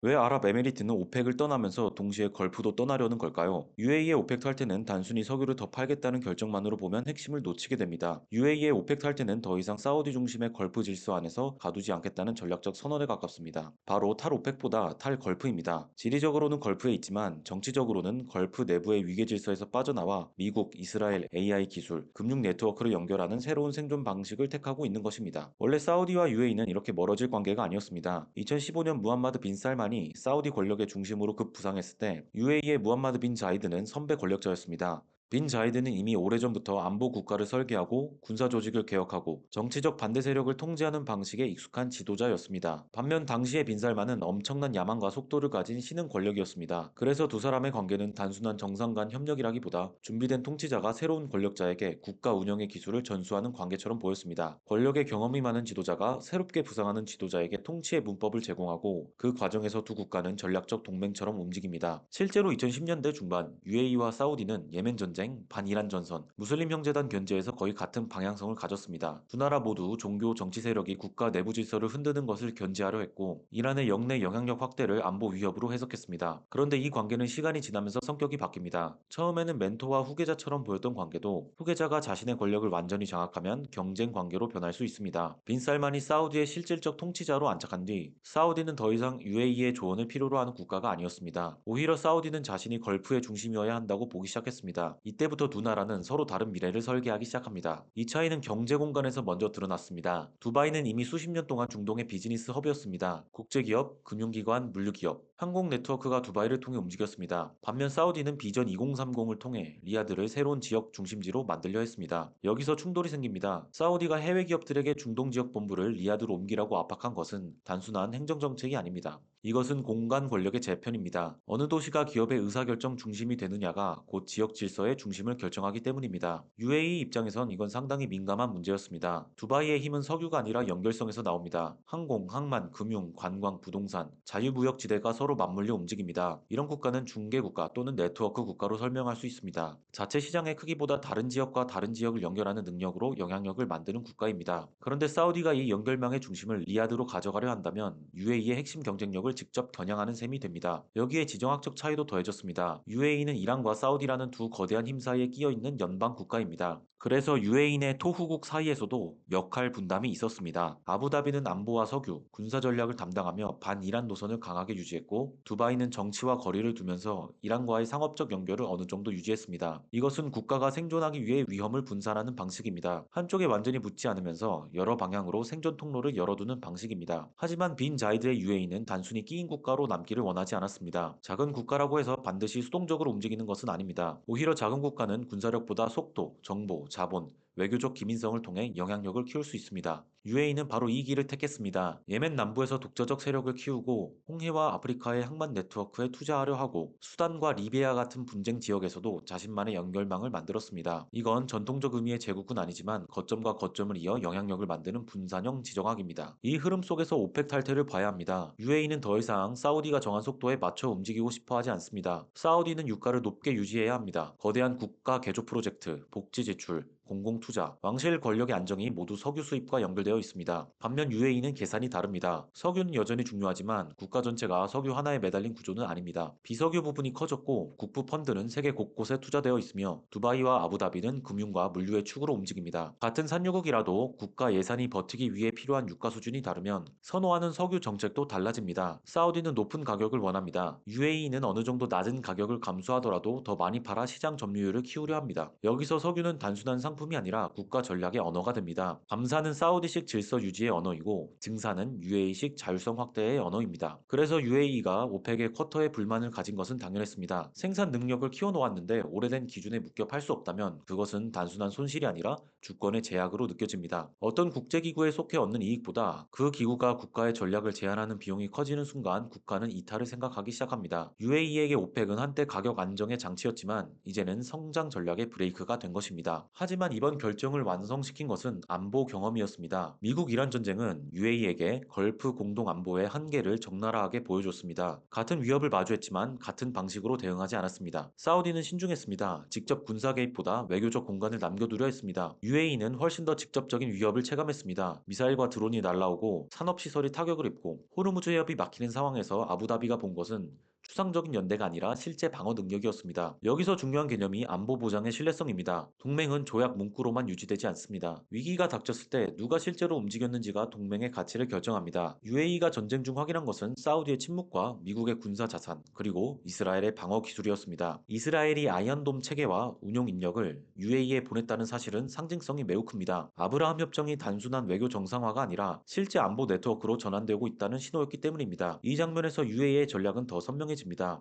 왜 아랍에미리트는 오펙을 떠나면서 동시에 걸프도 떠나려는 걸까요? UAE의 오펙 탈퇴는 단순히 석유를 더 팔겠다는 결정만으로 보면 핵심을 놓치게 됩니다. UAE의 오펙 탈퇴는 더 이상 사우디 중심의 걸프 질서 안에서 가두지 않겠다는 전략적 선언에 가깝습니다. 바로 탈오펙보다 탈걸프입니다. 지리적으로는 걸프에 있지만 정치적으로는 걸프 내부의 위계 질서에서 빠져나와 미국, 이스라엘, AI 기술, 금융 네트워크를 연결하는 새로운 생존 방식을 택하고 있는 것입니다. 원래 사우디와 UAE는 이렇게 멀어질 관계가 아니었습니다. 2015년 무함마드 빈 살만이 사우디 권력의 중심으로 급부상했을 때 UAE의 무함마드 빈 자이드는 선배 권력자였습니다. 빈 자이드는 이미 오래전부터 안보 국가를 설계하고 군사 조직을 개혁하고 정치적 반대 세력을 통제하는 방식에 익숙한 지도자였습니다. 반면 당시의 빈 살만은 엄청난 야망과 속도를 가진 신흥 권력이었습니다. 그래서 두 사람의 관계는 단순한 정상 간 협력이라기보다 준비된 통치자가 새로운 권력자에게 국가 운영의 기술을 전수하는 관계처럼 보였습니다. 권력의 경험이 많은 지도자가 새롭게 부상하는 지도자에게 통치의 문법을 제공하고 그 과정에서 두 국가는 전략적 동맹처럼 움직입니다. 실제로 2010년대 중반 UAE와 사우디는 예멘 전쟁, 반이란 전선, 무슬림 형제단 견제에서 거의 같은 방향성을 가졌습니다. 두 나라 모두 종교 정치 세력이 국가 내부 질서를 흔드는 것을 견제하려 했고 이란의 영내 영향력 확대를 안보 위협으로 해석했습니다. 그런데 이 관계는 시간이 지나면서 성격이 바뀝니다. 처음에는 멘토와 후계자처럼 보였던 관계도 후계자가 자신의 권력을 완전히 장악하면 경쟁 관계로 변할 수 있습니다. 빈 살만이 사우디의 실질적 통치자로 안착한 뒤 사우디는 더 이상 UAE의 조언을 필요로 하는 국가가 아니었습니다. 오히려 사우디는 자신이 걸프의 중심이어야 한다고 보기 시작했습니다. 이때부터 두 나라는 서로 다른 미래를 설계하기 시작합니다. 이 차이는 경제 공간에서 먼저 드러났습니다. 두바이는 이미 수십 년 동안 중동의 비즈니스 허브였습니다. 국제기업, 금융기관, 물류기업, 항공 네트워크가 두바이를 통해 움직였습니다. 반면 사우디는 비전 2030을 통해 리야드를 새로운 지역 중심지로 만들려 했습니다. 여기서 충돌이 생깁니다. 사우디가 해외 기업들에게 중동 지역 본부를 리야드로 옮기라고 압박한 것은 단순한 행정정책이 아닙니다. 이것은 공간 권력의 재편입니다. 어느 도시가 기업의 의사결정 중심이 되느냐가 곧 지역 질서의 중심을 결정하기 때문입니다. UAE 입장에선 이건 상당히 민감한 문제였습니다. 두바이의 힘은 석유가 아니라 연결성에서 나옵니다. 항공, 항만, 금융, 관광, 부동산, 자유무역지대가 서로 맞물려 움직입니다. 이런 국가는 중개국가 또는 네트워크 국가로 설명할 수 있습니다. 자체 시장의 크기보다 다른 지역과 다른 지역을 연결하는 능력으로 영향력을 만드는 국가입니다. 그런데 사우디가 이 연결망의 중심을 리야드로 가져가려 한다면 UAE의 핵심 경쟁력을 직접 겨냥하는 셈이 됩니다. 여기에 지정학적 차이도 더해졌습니다. UAE는 이란과 사우디라는 두 거대한 힘 사이에 끼어 있는 연방 국가입니다. 그래서 UAE 내 토후국 사이에서도 역할 분담이 있었습니다. 아부다비는 안보와 석유, 군사 전략을 담당하며 반이란 노선을 강하게 유지했고 두바이는 정치와 거리를 두면서 이란과의 상업적 연결을 어느 정도 유지했습니다. 이것은 국가가 생존하기 위해 위험을 분산하는 방식입니다. 한쪽에 완전히 붙지 않으면서 여러 방향으로 생존 통로를 열어두는 방식입니다. 하지만 빈 자이드의 UAE는 단순히 끼인 국가로 남기를 원하지 않았습니다. 작은 국가라고 해서 반드시 수동적으로 움직이는 것은 아닙니다. 오히려 작은 국가는 군사력보다 속도, 정보, 자본, 외교적 기민성을 통해 영향력을 키울 수 있습니다. UAE는 바로 이 길을 택했습니다. 예멘 남부에서 독자적 세력을 키우고 홍해와 아프리카의 항만 네트워크에 투자하려 하고 수단과 리비아 같은 분쟁 지역에서도 자신만의 연결망을 만들었습니다. 이건 전통적 의미의 제국은 아니지만 거점과 거점을 이어 영향력을 만드는 분산형 지정학입니다. 이 흐름 속에서 오펙 탈퇴를 봐야 합니다. UAE는 더 이상 사우디가 정한 속도에 맞춰 움직이고 싶어 하지 않습니다. 사우디는 유가를 높게 유지해야 합니다. 거대한 국가 개조 프로젝트, 복지 지출, 공공투자, 왕실 권력의 안정이 모두 석유 수입과 연결되어 있습니다. 반면 UAE는 계산이 다릅니다. 석유는 여전히 중요하지만 국가 전체가 석유 하나에 매달린 구조는 아닙니다. 비석유 부분이 커졌고 국부 펀드는 세계 곳곳에 투자되어 있으며 두바이와 아부다비는 금융과 물류의 축으로 움직입니다. 같은 산유국이라도 국가 예산이 버티기 위해 필요한 유가 수준이 다르면 선호하는 석유 정책도 달라집니다. 사우디는 높은 가격을 원합니다. UAE는 어느 정도 낮은 가격을 감수하더라도 더 많이 팔아 시장 점유율을 키우려 합니다. 여기서 석유는 단순한 상품이 아니라 국가 전략의 언어가 됩니다. 감사는 사우디식 질서 유지의 언어이고 증사는 UAE식 자율성 확대의 언어입니다. 그래서 UAE가 오펙의 쿼터에 불만을 가진 것은 당연했습니다. 생산 능력을 키워놓았는데 오래된 기준에 묶여 팔 수 없다면 그것은 단순한 손실이 아니라 주권의 제약으로 느껴집니다. 어떤 국제기구에 속해 얻는 이익보다 그 기구가 국가의 전략을 제한하는 비용이 커지는 순간 국가는 이탈을 생각하기 시작합니다. UAE에게 오펙은 한때 가격 안정의 장치였지만 이제는 성장 전략의 브레이크가 된 것입니다. 하지만 하지만 이번 결정을 완성시킨 것은 안보 경험이었습니다. 미국 이란 전쟁은 UAE에게 걸프 공동 안보의 한계를 적나라하게 보여줬습니다. 같은 위협을 마주했지만 같은 방식으로 대응하지 않았습니다. 사우디는 신중했습니다. 직접 군사 개입보다 외교적 공간을 남겨두려 했습니다. UAE는 훨씬 더 직접적인 위협을 체감했습니다. 미사일과 드론이 날라오고 산업시설이 타격을 입고 호르무즈 해협이 막히는 상황에서 아부다비가 본 것은 추상적인 연대가 아니라 실제 방어 능력이었습니다. 여기서 중요한 개념이 안보 보장의 신뢰성입니다. 동맹은 조약 문구로만 유지되지 않습니다. 위기가 닥쳤을 때 누가 실제로 움직였는지가 동맹의 가치를 결정합니다. UAE가 전쟁 중 확인한 것은 사우디의 침묵과 미국의 군사 자산, 그리고 이스라엘의 방어 기술이었습니다. 이스라엘이 아이언돔 체계와 운용 인력을 UAE에 보냈다는 사실은 상징성이 매우 큽니다. 아브라함 협정이 단순한 외교 정상화가 아니라 실제 안보 네트워크로 전환되고 있다는 신호였기 때문입니다. 이 장면에서 UAE의 전략은 더 선명해집니다.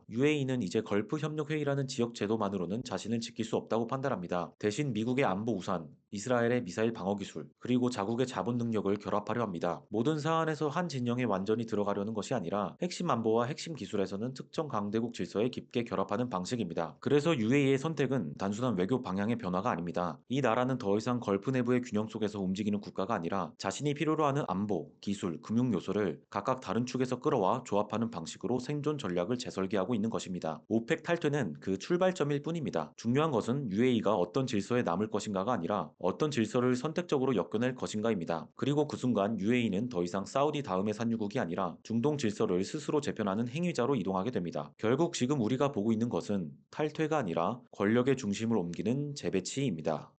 UAE는 이제 걸프 협력 회의라는 지역 제도만으로는 자신을 지킬 수 없다고 판단합니다. 대신 미국의 안보 우산, 이스라엘의 미사일 방어 기술, 그리고 자국의 자본 능력을 결합하려 합니다. 모든 사안에서 한 진영에 완전히 들어가려는 것이 아니라 핵심 안보와 핵심 기술에서는 특정 강대국 질서에 깊게 결합하는 방식입니다. 그래서 UAE의 선택은 단순한 외교 방향의 변화가 아닙니다. 이 나라는 더 이상 걸프 내부의 균형 속에서 움직이는 국가가 아니라 자신이 필요로 하는 안보, 기술, 금융 요소를 각각 다른 축에서 끌어와 조합하는 방식으로 생존 전략을 재설계하고 있는 것입니다. 오펙 탈퇴는 그 출발점일 뿐입니다. 중요한 것은 UAE가 어떤 질서에 남을 것인가가 아니라 어떤 질서를 선택적으로 엮어낼 것인가입니다. 그리고 그 순간 UAE는 더 이상 사우디 다음의 산유국이 아니라 중동 질서를 스스로 재편하는 행위자로 이동하게 됩니다. 결국 지금 우리가 보고 있는 것은 탈퇴가 아니라 권력의 중심을 옮기는 재배치입니다.